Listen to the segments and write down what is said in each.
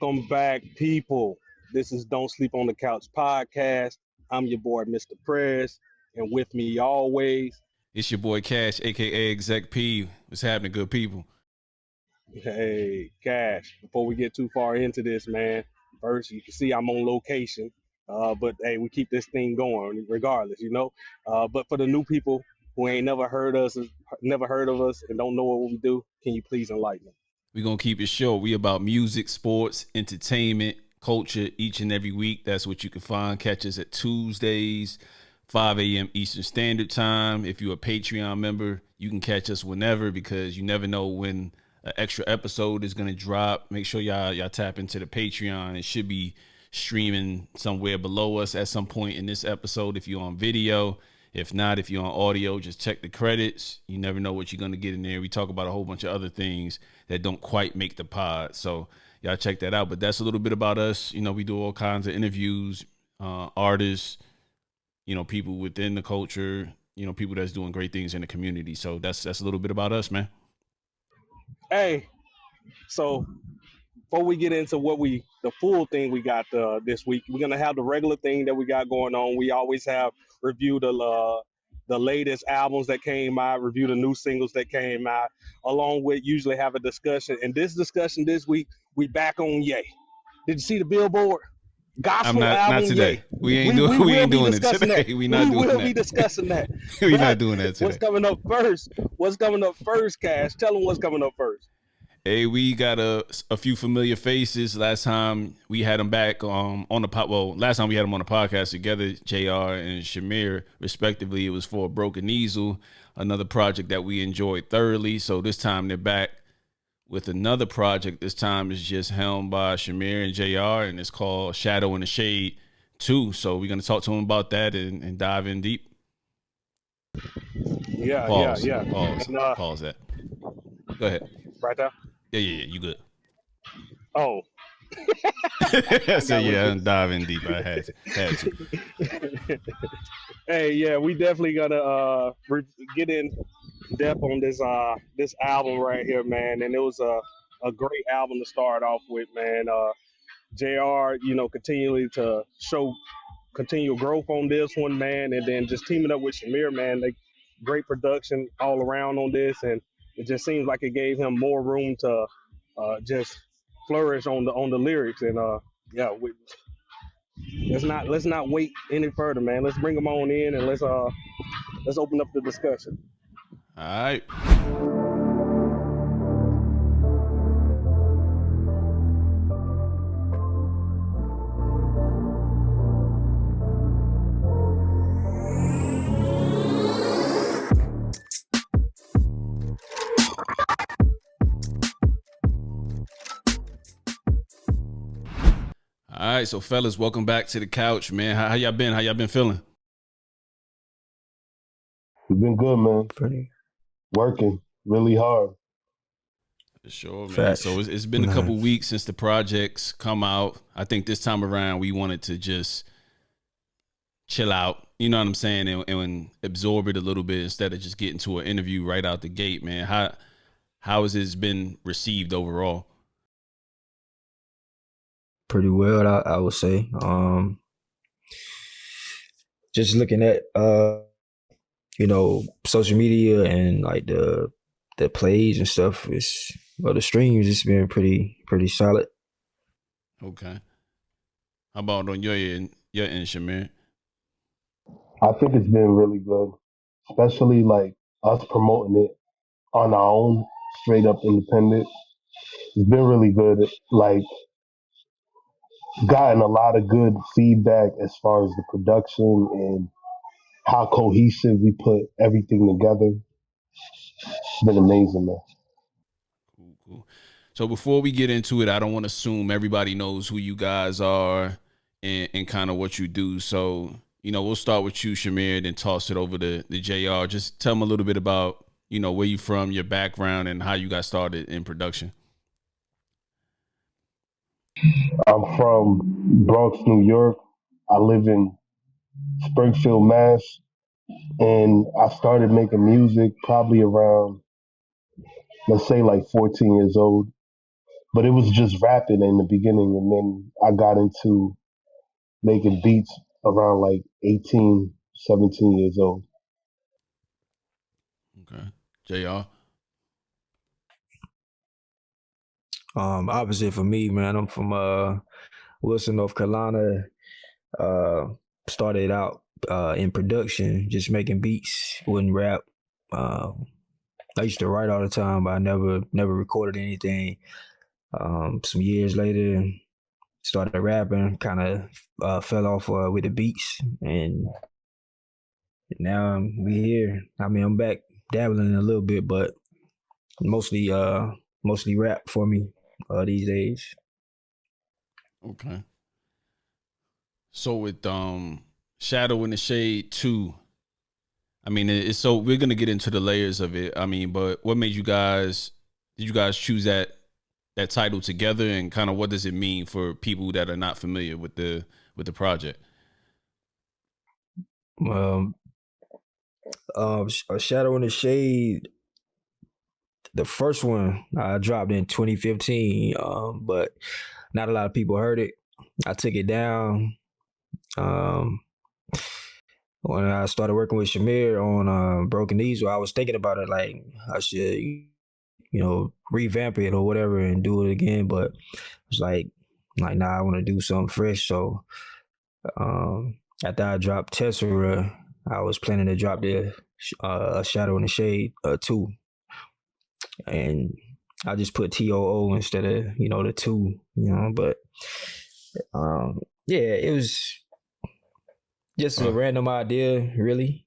Welcome back, people. This is Don't Sleep on the Couch podcast. I'm your boy, Mr. Prez, and with me always, It's your boy Cash, aka Exec P. What's happening, good people? hey, Cash. Before we get too far into this, man, first you can see I'm on location, but hey, we keep this thing going regardless, you know. But for the new people who ain't never heard of us, and don't know what we do, can you please enlighten them? We're gonna keep it short. We about music, sports, entertainment, culture each and every week. That's what you can find. Catch us at Tuesdays, 5 a.m. Eastern Standard Time. If you're a Patreon member, you can catch us whenever because you never know when an extra episode is gonna drop. Make sure y'all tap into the Patreon. It should be streaming somewhere below us at some point in this episode if you're on video. If not, if you're on audio, just check the credits. You never know what you're going to get in there. We talk about a whole bunch of other things that don't quite make the pod. So y'all check that out. But that's a little bit about us. You know, we do all kinds of interviews, artists, people within the culture, people that's doing great things in the community. So that's a little bit about us, man. Hey, so before we get into the full thing we got this week, we're gonna have the regular thing that we got going on. We always have review the latest albums that came out, review the new singles that came out, along with usually have a discussion. And this discussion this week, we back on Ye. Did you see the Billboard I'm gospel not album today. Ye? We ain't We doing we will ain't be doing it discussing today. that. We not We doing will that. be discussing that. We not But doing that what's today. coming up first? What's coming up first, Cash? Tell them what's coming up first. Hey, we got a few familiar faces. Last time we had them back on the last time we had them on the podcast together, JR and Shamir, respectively. It was for Broken Easel, another project that we enjoyed thoroughly. So this time they're back with another project. This time is just helmed by Shamir and JR, and it's called Shadow in the Shade 2. So we're gonna talk to them about that and dive in deep. Yeah, yeah, Pause. yeah. Pause. And Pause that. Go ahead. right there. Yeah. You good. Oh, I I said, got a little yeah, bit. I'm diving deep. I had to. Hey, yeah, we definitely gonna get in depth on this album right here, man. And it was a great album to start off with, man. Jr. Continually to show continual growth on this one, man, and then just teaming up with Shamir, man. They great production all around on this, and it just seems like it gave him more room to just flourish on the lyrics. And yeah, let's not wait any further, man. Let's bring them on in and let's open up the discussion. All right. All right, so fellas, welcome back to the couch, man. How y'all been? How y'all been feeling? We've been good, man. Pretty Working really hard. For sure, man. facts. So it's been a couple weeks since the projects come out. I think this time around we wanted to just chill out, you know what I'm saying, and absorb it a little bit instead of just getting to an interview right out the gate, man. How has it been received overall? Pretty well, I would say. Just looking at social media and like the plays and stuff, the streams, it's been pretty solid. Okay. How about on your end, Shamir? I think it's been really good, especially like us promoting it on our own, straight up independent. It's been really good. Like, gotten a lot of good feedback as far as the production and how cohesive we put everything together. It's been amazing, man. Cool. So before we get into it, I don't want to assume everybody knows who you guys are and kind of what you do. So, we'll start with you, Shamir, then toss it over to the JR. Just tell them a little bit about, where you from, your background, and how you got started in production. I'm from Bronx, New York. I live in Springfield, Mass. And I started making music probably around, let's say, like 14 years old. but it was just rapping in the beginning, and then I got into making beats around like 18, 17 years old. Okay. JR. Opposite for me, man. I'm from Wilson, North Carolina. Uh, Started out in production, just making beats, wouldn't rap. Uh, I used to write all the time, but I never recorded anything. Some years later, started rapping, kind of fell off with the beats, and now we here. I mean, I'm back dabbling a little bit, but mostly mostly rap for me these days. Okay. So with Shadow in the Shade 2, I mean, it's so we're gonna get into the layers of it. I mean, but what made you guys? Did you guys choose that title together, and kind of what does it mean for people that are not familiar with the project? Um, Shadow in the Shade, the first one I dropped in 2015, but not a lot of people heard it. I took it down um, when I started working with Shamir on Broken Easel. I was thinking about it, like I should, revamp it or whatever and do it again. But it's like nah, I want to do something fresh. So after I dropped Tessera, I was planning to drop the Shadow in the Shade 2, and I just put TOO instead of the 2, But yeah, it was just a random idea, really.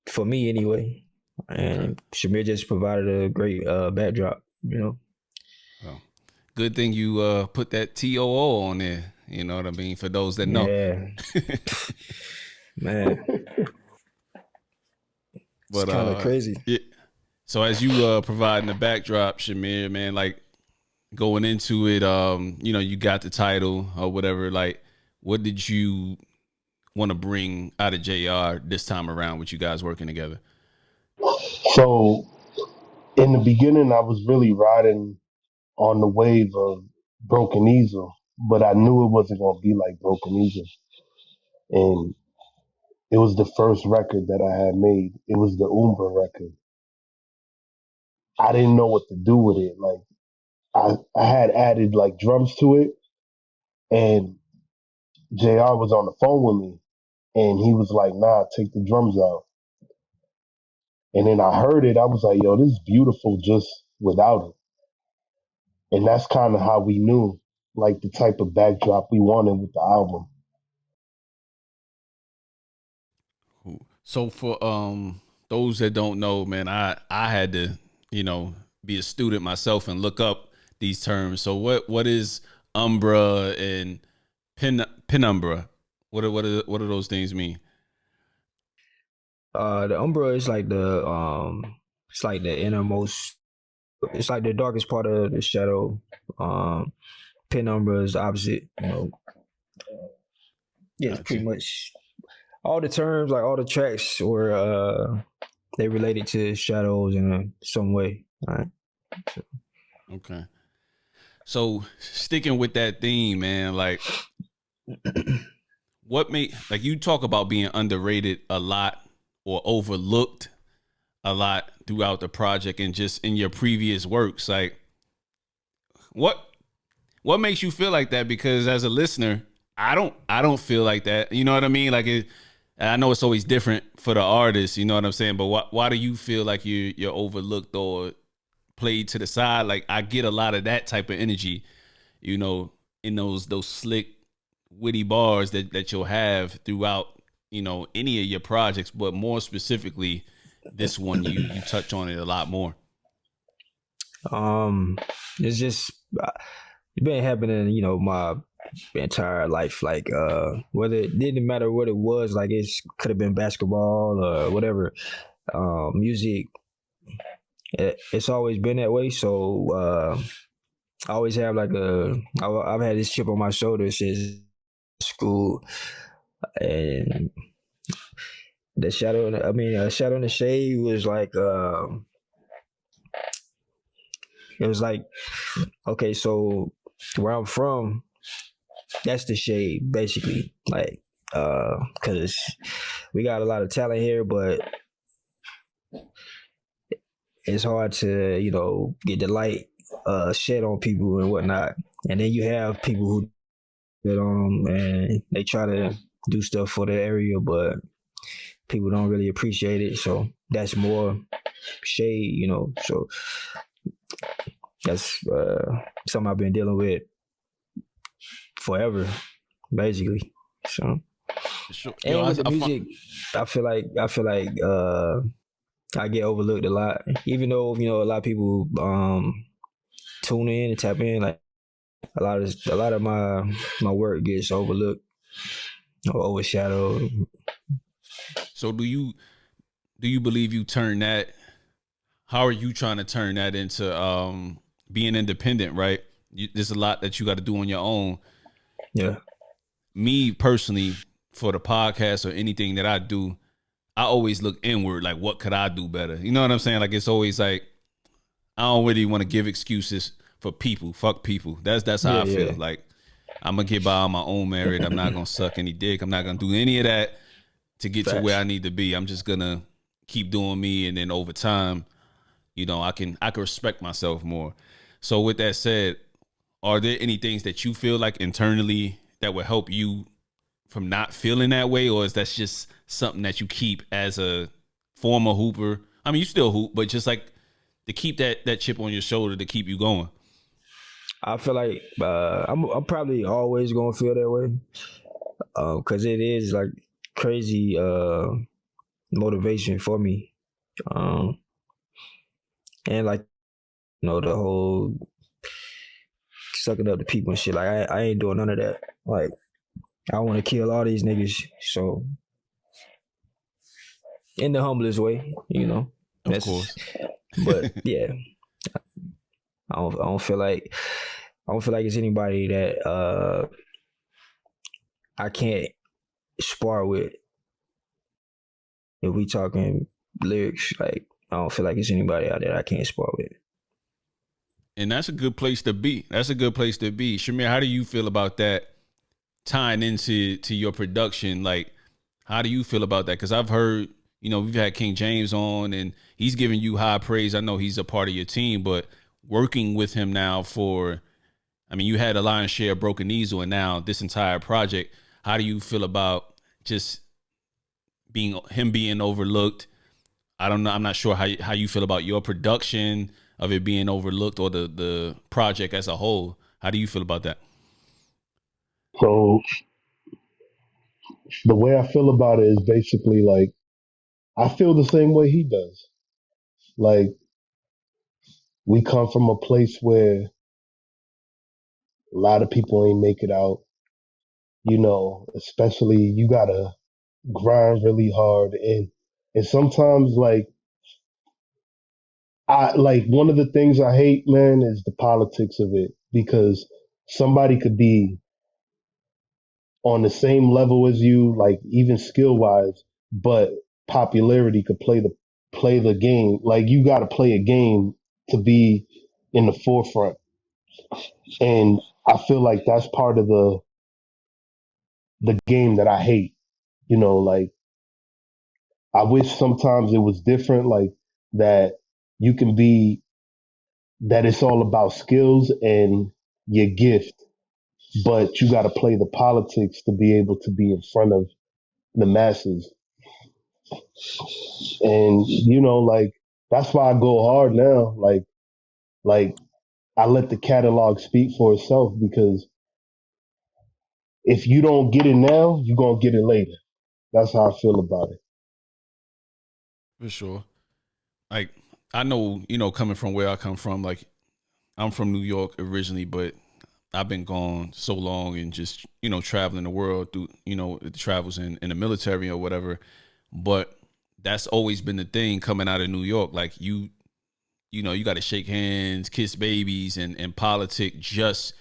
For me anyway. Okay. And Shamir just provided a great backdrop, Well, good thing you put that TOO on there. You know what I mean? For those that know. Yeah, man, it's But kind of crazy. yeah. So as you providing the backdrop, Shamir, man, like going into it, you got the title or whatever. Like, what did you want to bring out of JR this time around with you guys working together? So in the beginning, I was really riding on the wave of Broken Easel, but I knew it wasn't going to be like Broken Easel. And it was the first record that I had made. It was the Umbra record. I didn't know what to do with it. Like I had added like drums to it, and JR was on the phone with me, and he was like, "Nah, take the drums out." And then I heard it. I was like, "Yo, this is beautiful just without it." And that's kind of how we knew like the type of backdrop we wanted with the album. So for those that don't know, man, I had to, be a student myself and look up these terms. So what is Umbra and penumbra? What do those things mean? The Umbra is like it's like the innermost. It's like the darkest part of the shadow. Penumbra is the opposite. Yeah, it's pretty Gotcha. much all the terms, like all the tracks, were they related to shadows in some way. All right. So, Okay. So sticking with that theme, man, like what made like you talk about being underrated a lot or overlooked a lot throughout the project and just in your previous works. Like what what makes you feel like that? Because as a listener, I don't feel like that. You know what I mean? Like I know it's always different for the artist, you know what I'm saying? But why do you feel like you're overlooked or played to the side? Like I get a lot of that type of energy, in those slick, witty bars that you'll have throughout, any of your projects, but more specifically this one you touch on it a lot more. it's just it's been happening, my entire life. Like whether it didn't matter what it was, like it could have been basketball or whatever. Music, it's always been that way. So I always have like I've had this chip on my shoulder since school, and the shadow. I mean, Shadow in the Shade was like It was like, okay, so where I'm from, that's the shade basically. Like, because we got a lot of talent here, but it's hard to get the light shed on people and whatnot. And then you have people who get on them and they try to do stuff for the area, but people don't really appreciate it. So that's more shade. So that's something I've been dealing with forever, basically. So, Sure. Yo, and with the music, I feel like I get overlooked a lot, even though a lot of people tune in and tap in. Like a lot of my work gets overlooked or overshadowed. So do you believe you turn that? How are you trying to turn that into being independent? Right, there's a lot that you got to do on your own. Yeah. Me personally, for the podcast or anything that I do, I always look inward. Like, what could I do better? You know what I'm saying? Like, it's always like I don't really want to give excuses for people. Fuck people. That's how I feel. Like, I'm gonna get by on my own merit. I'm not gonna suck any dick. I'm not gonna do any of that to get to where I need to be. I'm just gonna keep doing me, and then over time, I can respect myself more. So with that said, are there any things that you feel like internally that would help you from not feeling that way, or is that just something that you keep as a former hooper? I mean, you still hoop, but just like to keep that chip on your shoulder to keep you going. I feel like I'm probably always gonna feel that way, because it is like crazy motivation for me, and like the whole sucking up the people and shit. Like I ain't doing none of that. Like I want to kill all these niggas. So in the humblest way, Of course. But yeah, I don't feel like it's anybody that I can't spar with. If we talking lyrics, like I don't feel like it's anybody out there I can't spar with. And that's a good place to be. That's a good place to be. Shamir, how do you feel about that tying into your production? Like, how do you feel about that? Because I've heard, we've had King James on and he's giving you high praise. I know he's a part of your team, but working with him now you had a lion's share of Broken Easel and now this entire project. How do you feel about just being overlooked? I don't know. I'm not sure how you feel about your production of it being overlooked or the project as a whole. How do you feel about that? So the way I feel about it is basically like I feel the same way he does. Like we come from a place where a lot of people ain't make it out. Especially you gotta grind really hard and sometimes like I like one of the things I hate, man, is the politics of it because somebody could be on the same level as you, like even skill wise, but popularity could play the game. Like you got to play a game to be in the forefront, and I feel like that's part of the game that I hate. Like I wish sometimes it was different, like that you can be that it's all about skills and your gift, but you got to play the politics to be able to be in front of the masses. And like that's why I go hard now. Like I let the catalog speak for itself because if you don't get it now, you're gonna get it later. That's how I feel about it. For sure. Like, I know, coming from where I come from, like I'm from New York originally, but I've been gone so long and just, traveling the world through, the travels in the military or whatever. But that's always been the thing coming out of New York. Like you got to shake hands, kiss babies and politic just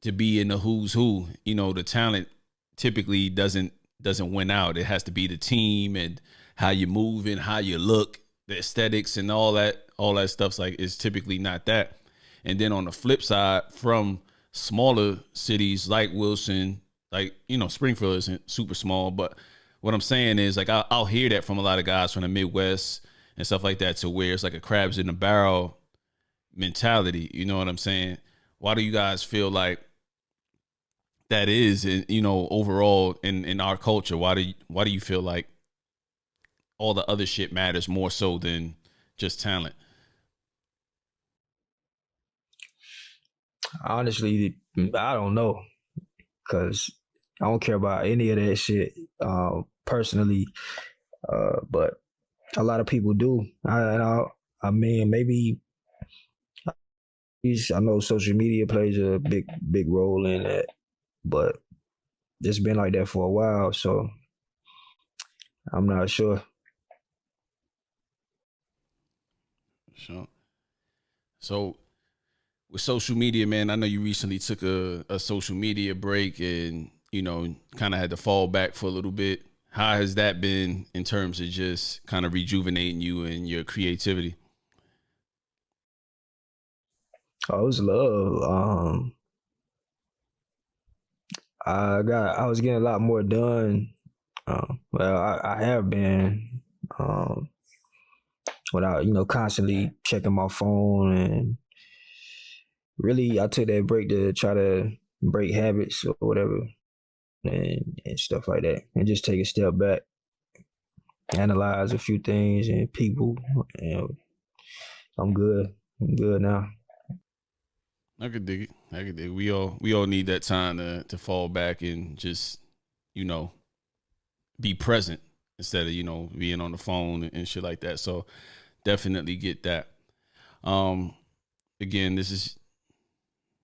to be in the who's who. The talent typically doesn't win out. It has to be the team and how you move and how you look, the aesthetics and all all that stuff's like is typically not that. And then on the flip side, from smaller cities like Wilson, like, you know, Springfield isn't super small, but what I'm saying is like I'll hear that from a lot of guys from the Midwest and stuff like that, to where it's like a crabs in a barrel mentality. You know what I'm saying? Why do you guys feel like that is, you know, overall in our culture? Why do you feel like all the other shit matters more so than just talent? Honestly, I don't know, because I don't care about any of that shit personally. But a lot of people do. I mean, maybe I know social media plays a big role in that, but it's been like that for a while, so I'm not sure. Sure. So with social media, man, I know you recently took a social media break and, you know, kind of had to fall back for a little bit. How has that been in terms of just kind of rejuvenating you and your creativity? Oh, it was love. I was getting a lot more done. Well, I have been, um, without, you know, constantly checking my phone. And really, I took that break to try to break habits or whatever, and stuff like that, and just take a step back, analyze a few things and people, and I'm good. I'm good now. I could dig it. I could dig it. We all need that time to fall back and just, you know, be present instead of, you know, being on the phone and shit like that. So definitely get that. Um, Again, this is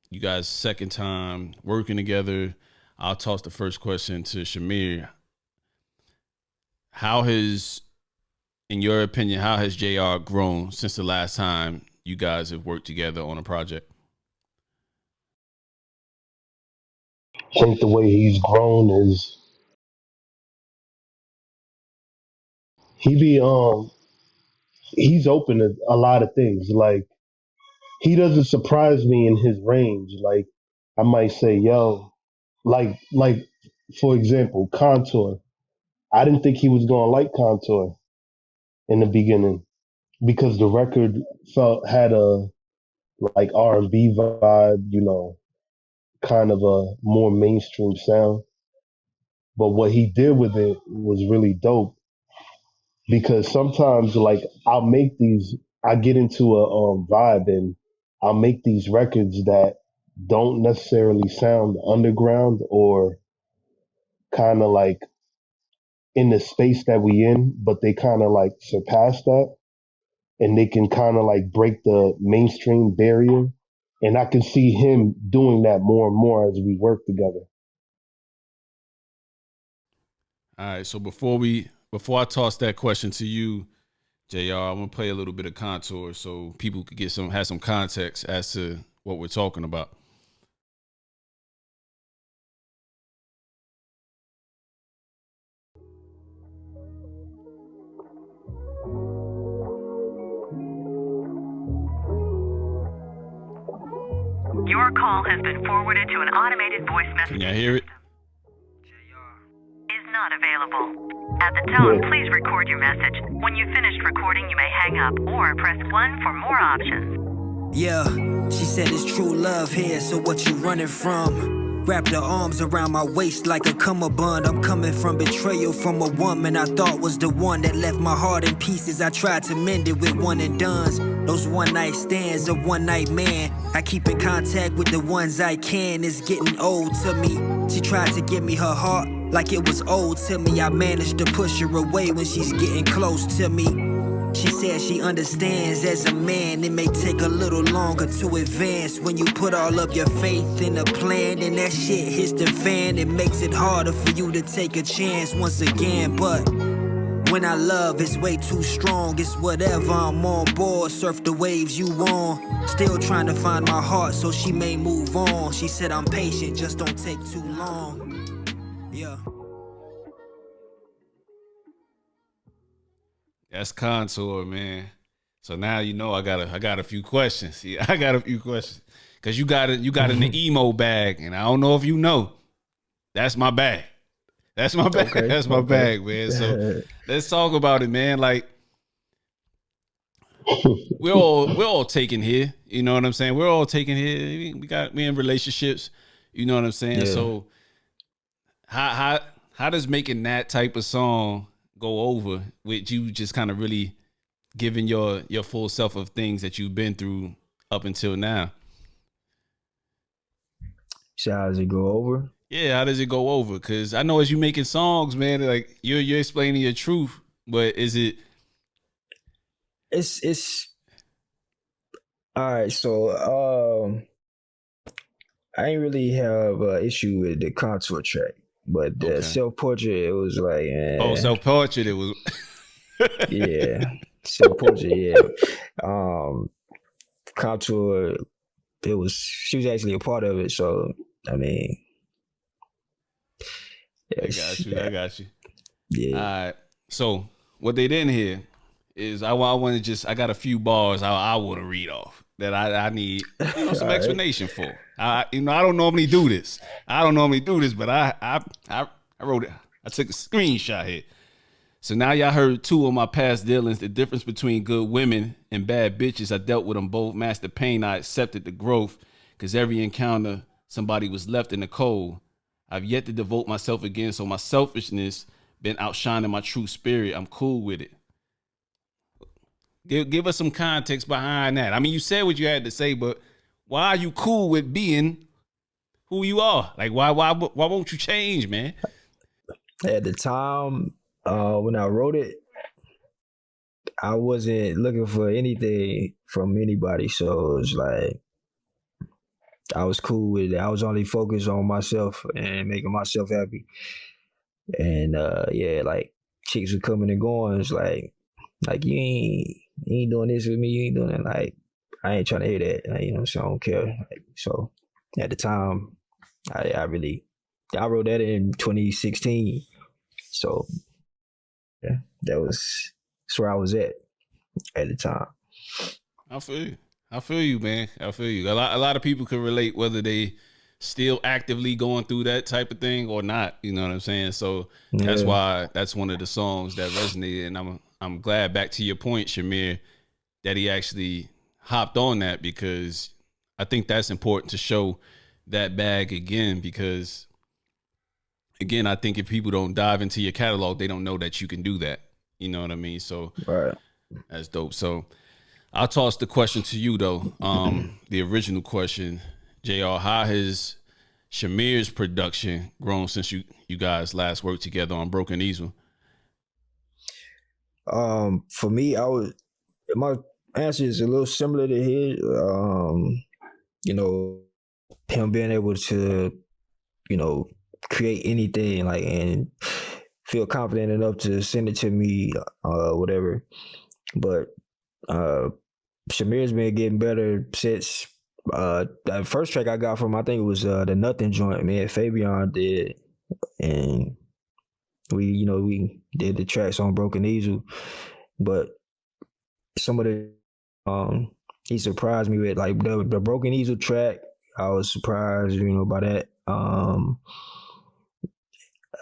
you guys' second time working together. I'll toss the first question to Shamir. How has, in your opinion, how has JR grown since the last time you guys have worked together on a project? I think the way he's grown is he be he's open to a lot of things. Like he doesn't surprise me in his range. Like I might say, yo, like for example, Contour. I didn't think he was gonna like Contour in the beginning because the record felt had a like R&B vibe, you know, kind of a more mainstream sound. But what he did with it was really dope because sometimes like I get into a vibe and I'll make these records that don't necessarily sound underground or kind of like in the space that we in, but they kind of like surpass that and they can kind of like break the mainstream barrier. And I can see him doing that more and more as we work together. All right. So before I toss that question to you, JR, I'm gonna play a little bit of Contour so people could have some context as to what we're talking about. Your call has been forwarded to an automated voice Can messaging y'all hear it? is not available. At the tone, Yeah. please record your message. When you've finished recording, you may hang up or press 1 for more options. Yeah, she said it's true love here, so what you running from? Wrapped her arms around my waist like a cummerbund. I'm coming from betrayal from a woman I thought was the one that left my heart in pieces. I tried to mend it with one and dones. Those one night stands, a one night man. I keep in contact with the ones I can. It's getting old to me. She tried to give me her heart like it was old to me. I managed to push her away when she's getting close to me. She says she understands as a man it may take a little longer to advance. When you put all of your faith in a plan and that shit hits the fan, it makes it harder for you to take a chance once again. But when I love, it's way too strong. It's whatever, I'm on board, surf the waves you on. Still trying to find my heart so she may move on. She said I'm patient, just don't take too long. Yeah. That's Contour, man. So now you know I got a few questions. Yeah, I got a few questions because you got in the emo bag, and I don't know if you know, that's my bag. That's my bag. Okay. That's my bag, man. So let's talk about it, man. Like we're all taken here. You know what I'm saying? We're all taken here. We in relationships. You know what I'm saying? Yeah. So how does making that type of song go over with you just kind of really giving your full self of things that you've been through up until now? So how does it go over? Yeah, how does it go over? Because I know as you making songs, man, like you're explaining your truth, but is it? It's all right. So I ain't really have an issue with the contour track, but the Okay. self portrait, it was like, Oh, self-portrait, it was. yeah, self portrait, yeah. Contour, she was actually a part of it. So I mean, I got you. I got you. yeah. All right. So what they didn't hear is I want to I got a few bars I want to read off that I need some explanation for. I don't normally do this. But I wrote it. I took a screenshot here. So now y'all heard two of my past dealings, the difference between good women and bad bitches. I dealt with them both, mastered pain. I accepted the growth because every encounter somebody was left in the cold. I've yet to devote myself again, so my selfishness been outshining my true spirit. I'm cool with it. Give us some context behind that. I mean, you said what you had to say, but why are you cool with being who you are? Like, why won't you change, man? At the time, when I wrote it, I wasn't looking for anything from anybody, so it was like I was cool with it. I was only focused on myself and making myself happy. And yeah, like chicks were coming and going. It's like you ain't doing this with me. You ain't doing that. Like I ain't trying to hear that. Like, you know, so I don't care. Like, so at the time, I wrote that in 2016. So yeah, that's where I was at the time. I feel you, man. I feel you. A lot of people can relate whether they still actively going through that type of thing or not. You know what I'm saying? So that's why that's one of the songs that resonated. And I'm glad, back to your point, Shamir, that he actually hopped on that, because I think that's important to show that bag again, because again, I think if people don't dive into your catalog, they don't know that you can do that. You know what I mean? So Right. that's dope. So I'll toss the question to you though. The original question, JR, how has Shamir's production grown since you guys last worked together on Broken Easel? For me, my answer is a little similar to his. You know, him being able to, you know, create anything like and feel confident enough to send it to me, whatever. But Shamir's been getting better since that first track I got from, I think it was the Nothing joint, man. Fabian did, and we did the tracks on Broken Easel, but some of the he surprised me with, like the Broken Easel track. I was surprised, by that.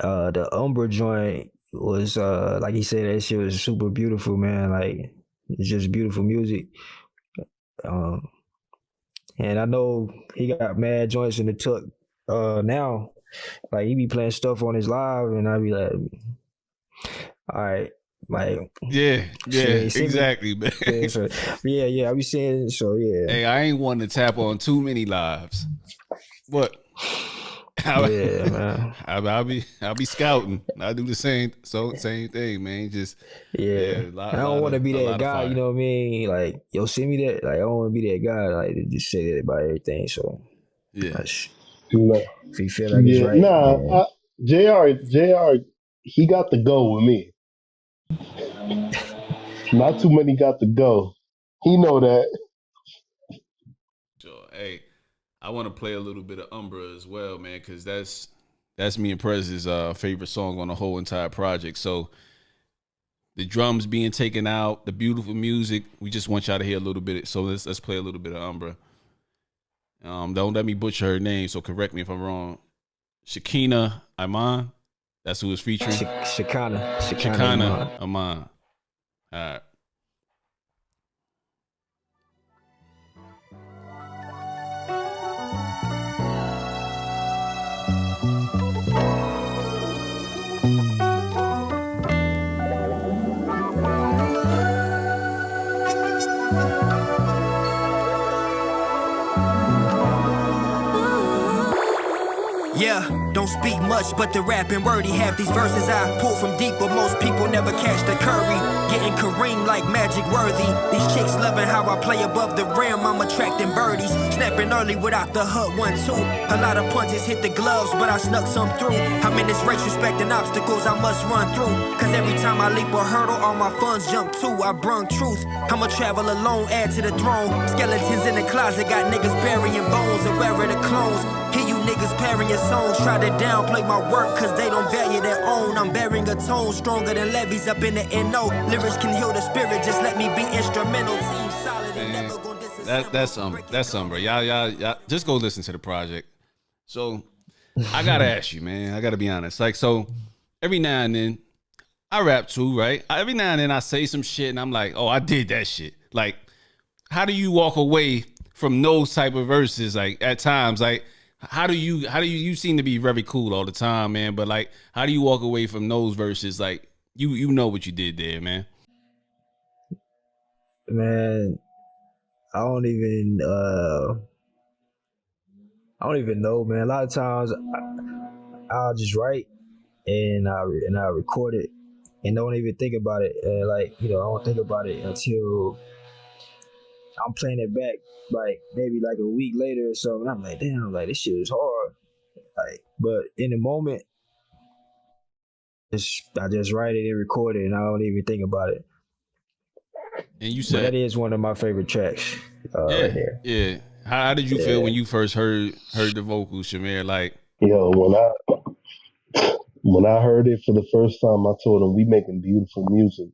The Umbra joint was like he said, that shit was super beautiful, man. Like it's just beautiful music. And I know he got mad joints in the tuck now. Like he be playing stuff on his live, and I be like, all right, like Yeah, exactly, man. Yeah, so, yeah, I be saying, so yeah. Hey, I ain't wanting to tap on too many lives, but yeah, man. I'll be scouting. I do the same thing, man. Just I don't want to be that guy, you know what I mean? Like, yo, send me that. Like, I don't want to be that guy, like, to just say that about everything. So, yeah. If you feel like it's right. Nah, JR, he got the go with me. Not too many got the go. He know that. Sure. Hey, I want to play a little bit of Umbra as well, man, because that's me and Prez's favorite song on the whole entire project. So the drums being taken out, the beautiful music. We just want y'all to hear a little bit. So let's play a little bit of Umbra. Don't let me butcher her name, so correct me if I'm wrong. Shakina Iman. That's who is featuring. Shakina Iman. All right. Yeah, don't speak much, but the rapping wordy. Half these verses I pull from deep, but most people never catch the curry. Getting Kareem like Magic Worthy. These chicks loving how I play above the rim. I'm attracting birdies, snapping early without the hut 1-2. A lot of punches hit the gloves, but I snuck some through. I'm in this race respecting obstacles I must run through. Cause every time I leap a hurdle, all my funds jump too. I brung truth. I'ma travel alone, add to the throne. Skeletons in the closet, got niggas burying bones and wearing the clones. Hear you niggas parrying your songs, try to downplay my work cause they don't value their own. I'm bearing a tone stronger than levees up in the NO. Lyrics can heal the spirit, just let me be instrumental. Team solid and never gonna disassemble. That's Umbra. Y'all just go listen to the project. So I gotta ask you, man. I gotta be honest. Like, so every now and then I rap too, right? Every now and then I say some shit and I'm like, oh, I did that shit. Like, how do you walk away from those type of verses? Like at times, like, how do you seem to be very cool all the time, man? But like, how do you walk away from those verses? Like, you know what you did there, man. Man, I don't even know, man. A lot of times I'll just write and I record it and don't even think about it. Like, I don't think about it until I'm playing it back, like maybe like a week later or so, and I'm like, damn, like this shit is hard. Like, but in the moment, I just write it and record it, and I don't even think about it. And you said but that is one of my favorite tracks, right there. Yeah. How did you feel when you first heard the vocals, Shamir? Like, Yo, when I heard it for the first time, I told him we making beautiful music.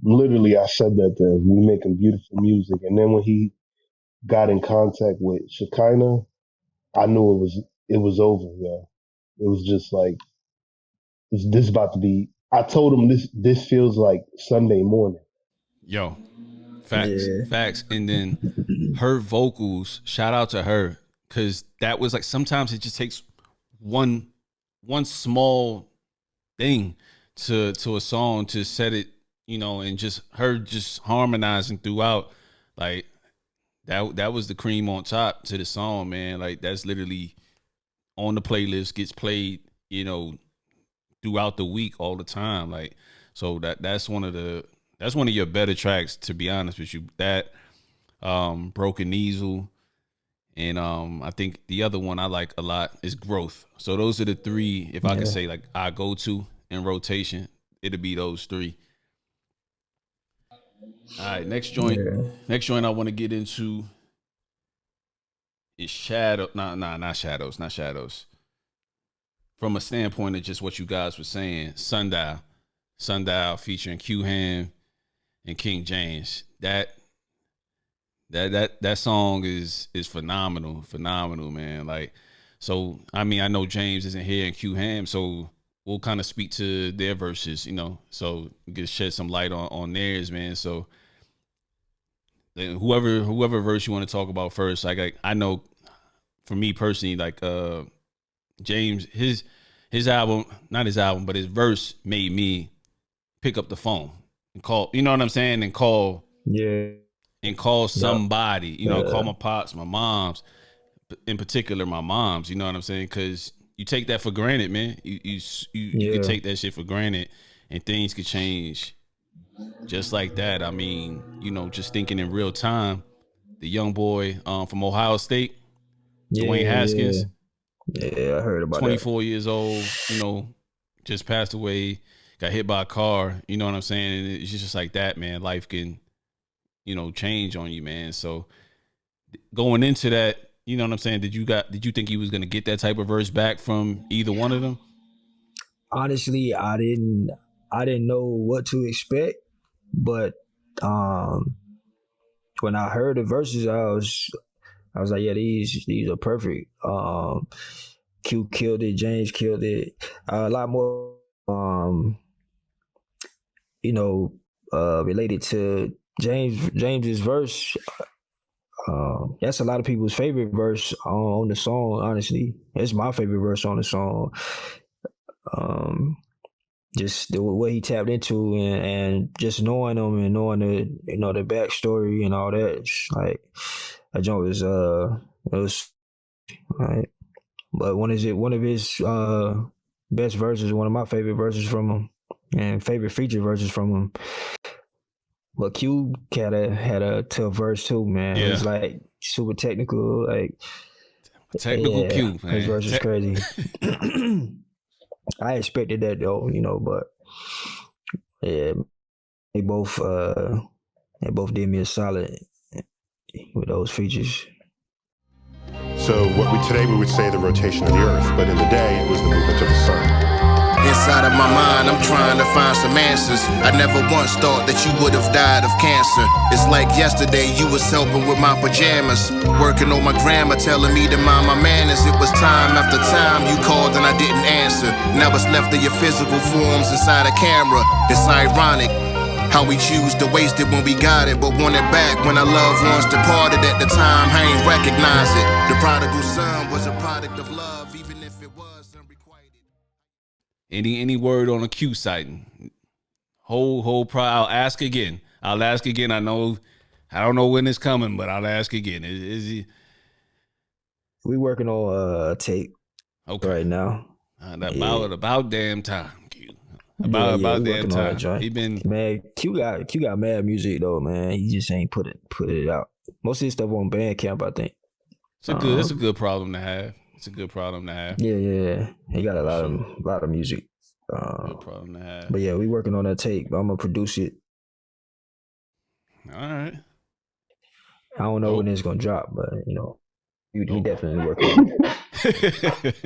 Literally, I said that to him. We making beautiful music. And then when he got in contact with Shekinah, I knew it was over. Yeah, it was just like this about to be. I told him this feels like Sunday morning. Yo, facts. And then her vocals, shout out to her, because that was like, sometimes it just takes one small thing to a song to set it, and just her just harmonizing throughout. Like that was the cream on top to the song, man. Like that's literally on the playlist, gets played, throughout the week all the time. Like, so that's one of your better tracks, to be honest with you. That Broken Easel, and I think the other one I like a lot is Growth. So those are the three, if I could say, like, I go to in rotation, it'll be those three. All right, next joint I want to get into is not Shadows. From a standpoint of just what you guys were saying, Sundial featuring Q Ham and King James. That song is phenomenal, man. Like, so I mean, I know James isn't here and Q Ham, so we'll kind of speak to their verses, so we can shed some light on theirs, man. So whoever verse you want to talk about first, like I know for me personally, like James, his album, not his album, but his verse made me pick up the phone and call, you know what I'm saying, and call somebody, call my pops, my moms, in particular my moms, you know what I'm saying, because you take that for granted, man. You can take that shit for granted, and things could change just like that. I mean, just thinking in real time, the young boy from Ohio State, Dwayne Haskins. Yeah, I heard about 24 years old, just passed away, got hit by a car, you know what I'm saying? And it's just like that, man. Life can, change on you, man. So going into that, you know what I'm saying? Did you think he was going to get that type of verse back from either one of them? Honestly, I didn't. I didn't know what to expect, but um, when I heard the verses, I was like, yeah, these are perfect. Q killed it, James killed it. A lot more, you know, related to James's verse. That's a lot of people's favorite verse on the song. Honestly, it's my favorite verse on the song. Um, just the way he tapped into and just knowing him and knowing the backstory and all that. Like that joint was it was right. But one of his best verses, one of my favorite verses from him, and favorite feature verses from him. But Q had a tough verse too, man. It was like super technical, like technical Q, man. His verse is crazy. I expected that though, but yeah, they both did me a solid with those features. So today we would say the rotation of the Earth, but in the day it was the movement of the sun. Inside of my mind, I'm trying to find some answers. I never once thought that you would have died of cancer. It's like yesterday you was helping with my pajamas, working on my grammar, telling me to mind my manners. It was time after time you called and I didn't answer. Now it's left of your physical forms inside a camera. It's ironic how we choose to waste it when we got it, but want it back when our loved ones departed. At the time, I ain't recognize it. The prodigal son was a product of love, even if it was unrequited. Any word on a Q sighting? I'll ask again. I don't know when it's coming, but I'll ask again. Is he? We working on a tape right now. About damn time. About damn time. He been, man. Q got mad music though, man. He just ain't put it out. Most of his stuff on Bandcamp, I think. It's a good problem to have. Yeah. He got a lot of music. Good problem to have. But yeah, we working on that tape. I'm gonna produce it. All right. I don't know when it's gonna drop, but he definitely working on it.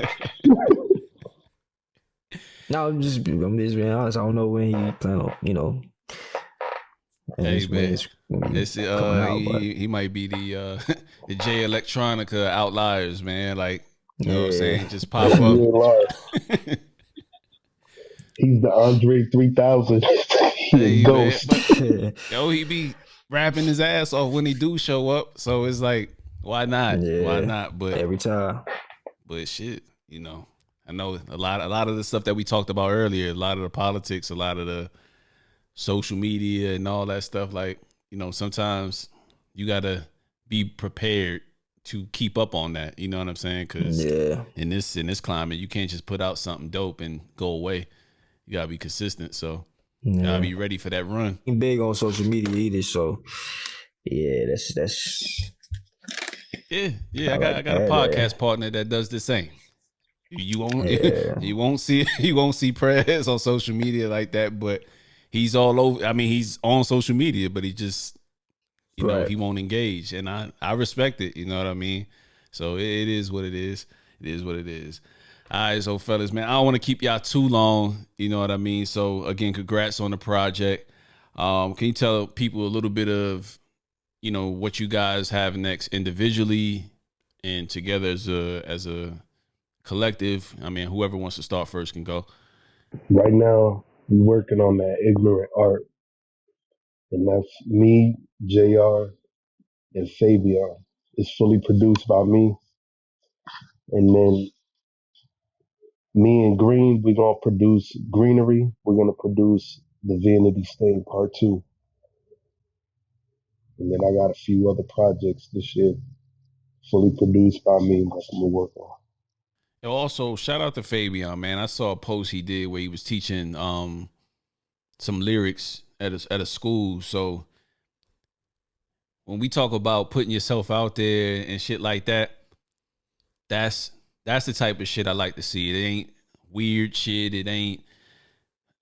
No, I'm just being honest. I don't know when he plan on, Hey man, he might be the the J Electronica Outliers, man. Like you know what I'm saying, just pop up. He's the Andre 3000. Hey, Ghost. But, he be rapping his ass off when he do show up. So it's like, why not? Yeah, why not? But every time. But shit, I know a lot of the stuff that we talked about earlier, a lot of the politics, a lot of the social media and all that stuff. Like, sometimes you gotta be prepared to keep up on that. You know what I'm saying? Because in this climate, you can't just put out something dope and go away. You gotta be consistent. So you gotta be ready for that run. I'm big on social media either. So yeah, that's. Yeah. I got a podcast partner that does the same. You won't see Prez on social media like that, but he's all over. I mean, he's on social media, but he just he won't engage, and I respect it. You know what I mean? So it is what it is. It is what it is. All right, so fellas, man, I don't want to keep y'all too long. You know what I mean? So again, congrats on the project. Can you tell people a little bit of what you guys have next individually and together as a collective? I mean, whoever wants to start first can go. Right now, we're working on that Ignorant Art, and that's me, JR, and Fabian. It's fully produced by me, and then me and Green, we're gonna produce Greenery. We're gonna produce the Vanity Stain Part 2, and then I got a few other projects this year, fully produced by me. That's what we're working on. Also, shout out to Fabian, man. I saw a post he did where he was teaching some lyrics at a school. So when we talk about putting yourself out there and shit like that, that's the type of shit I like to see. It ain't weird shit. It ain't,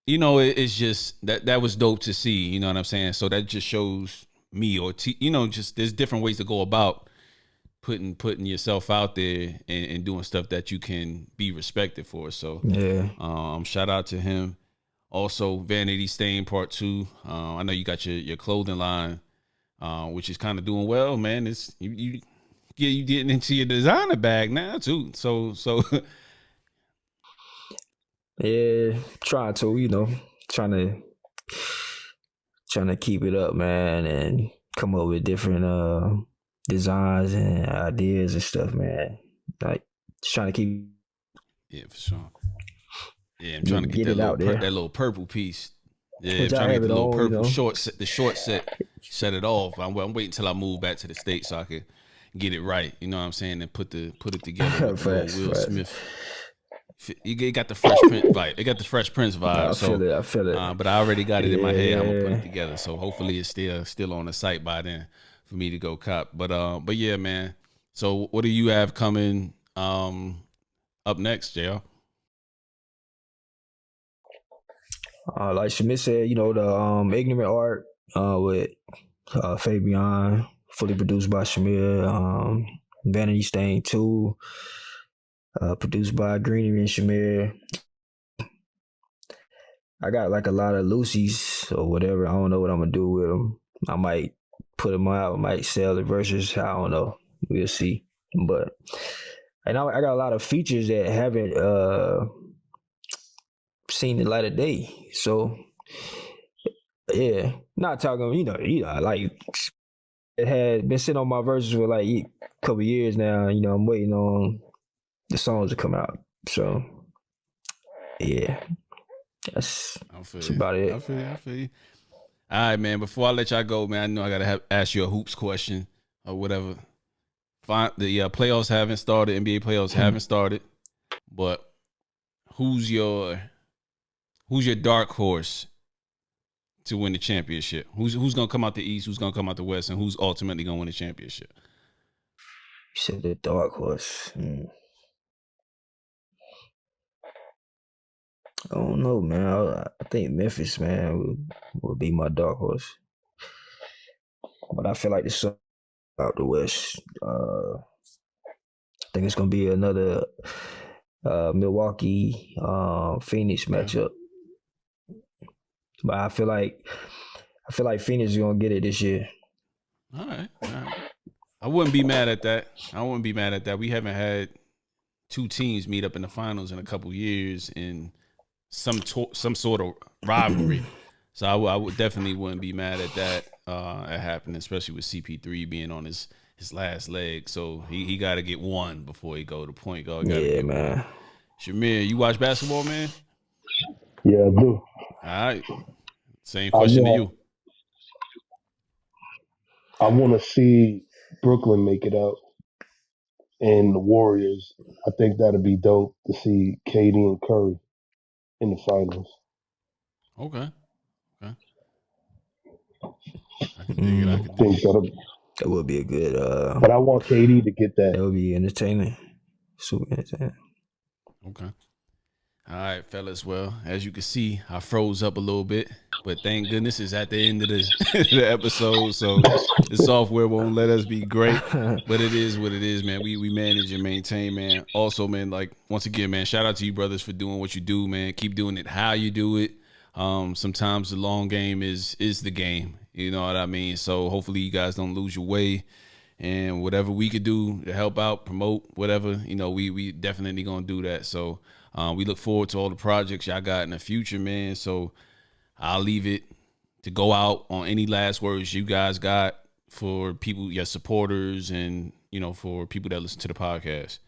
it's just that was dope to see. You know what I'm saying? So that just shows me, or just there's different ways to go about putting yourself out there and doing stuff that you can be respected for. So shout out to him Also, Vanity Stain Part 2. I know you got your clothing line, which is kind of doing well, man. It's you getting into your designer bag now too. So Yeah, trying to, trying to keep it up, man, and come up with different designs and ideas and stuff, man. Like just trying to keep yeah, for sure. Yeah, I'm trying to get get that it out there. that little purple piece. Yeah, Which I'm I trying to have get the it little on, purple short set, the short set it off. I'm waiting till I move back to the States so I can get it right. You know what I'm saying? And put it together with the little Facts, Will facts. Smith. You got the Fresh Prince vibe. It got the Fresh Prince vibe. I feel it. But I already got it in my head. I'm gonna put Yeah. it together. So hopefully it's still on the site by then for me to go cop. But yeah, man. So what do you have coming up next, JR? Like Shamir said, the Ignorant Art with Fabian, fully produced by Shamir. Vanity Stain 2, produced by Greenery and Shamir. I got like a lot of Lucy's or whatever. I don't know what I'm gonna do with them. I might put them out. I might sell the verses. I don't know. We'll see. But and I got a lot of features that haven't seen the light of day. So yeah, not talking. Like it had been sitting on my verses for like a couple years now. I'm waiting on the songs to come out. So yeah, that's about it. I feel you. All right, man. Before I let y'all go, man, I know I gotta ask you a hoops question or whatever. The playoffs haven't started. NBA playoffs haven't started. But who's your dark horse to win the championship? Who's gonna come out the East? Who's gonna come out the West? And who's ultimately gonna win the championship? You said the dark horse. I don't know, man. I think Memphis, man, will be my dark horse. But I feel like the Sun out the West. I think it's gonna be another Milwaukee Phoenix matchup. But I feel like Phoenix is gonna get it this year. All right. I wouldn't be mad at that. We haven't had two teams meet up in the finals in a couple years in some sort of rivalry. So I would definitely wouldn't be mad at that happening, especially with CP3 being on his last leg. So he got to get one before he go to point guard. Yeah, man. One. Shamir, you watch basketball, man? Yeah, I do. All right. Same question to you. I want to see Brooklyn make it out and the Warriors. I think that'd be dope to see KD and Curry in the finals. Okay. I can dig it. That would be a good. But I want KD to get that. That would be entertaining. Super entertaining. Okay. All right, fellas. Well, as you can see, I froze up a little bit, but thank goodness it's at the end of the episode, so the software won't let us be great. But it is what it is, man. We manage and maintain, man. Also, man, like once again, man, shout out to you brothers for doing what you do, man. Keep doing it how you do it. Sometimes the long game is the game. You know what I mean? So hopefully you guys don't lose your way. And whatever we could do to help out, promote, whatever, we definitely gonna do that. So we look forward to all the projects y'all got in the future, man. So I'll leave it to go out on any last words you guys got for people, your supporters, and for people that listen to the podcast.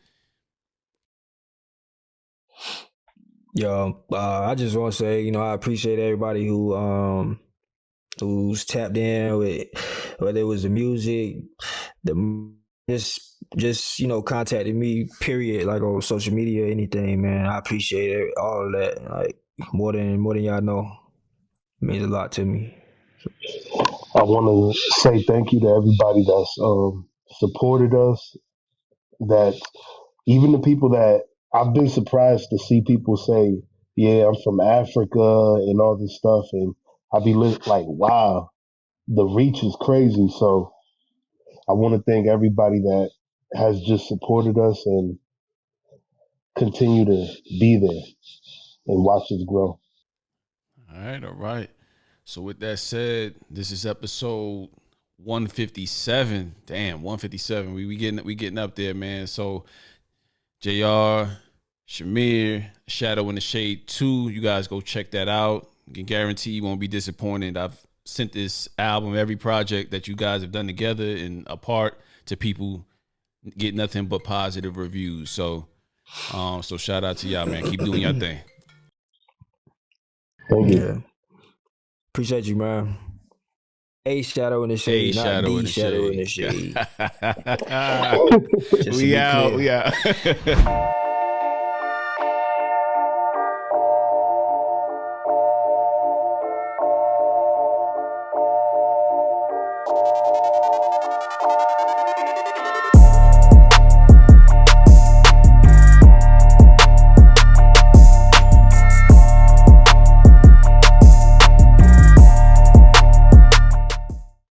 Yo, I just want to say, I appreciate everybody who's tapped in with, whether it was the music, just contacted me, period, like on social media, anything, man. I appreciate it, all of that, like more than y'all know. It means a lot to me. I want to say thank you to everybody that's supported us. That even the people that I've been surprised to see people say, "Yeah, I'm from Africa" and all this stuff, and I be like, "Wow, the reach is crazy." So I want to thank everybody that has just supported us and continue to be there and watch us grow. All right. So with that said, this is episode 157. Damn, 157. We getting up there, man. So JR, Shamir, Shadow in the Shade 2. You guys go check that out. You can guarantee you won't be disappointed. I've sent this album, every project that you guys have done together and apart, to people, get nothing but positive reviews. So so shout out to y'all, man. Keep doing your thing. Thank you. Yeah. Appreciate you, man. A Shadow in the Shade, not the Shadow in the Shade. We out.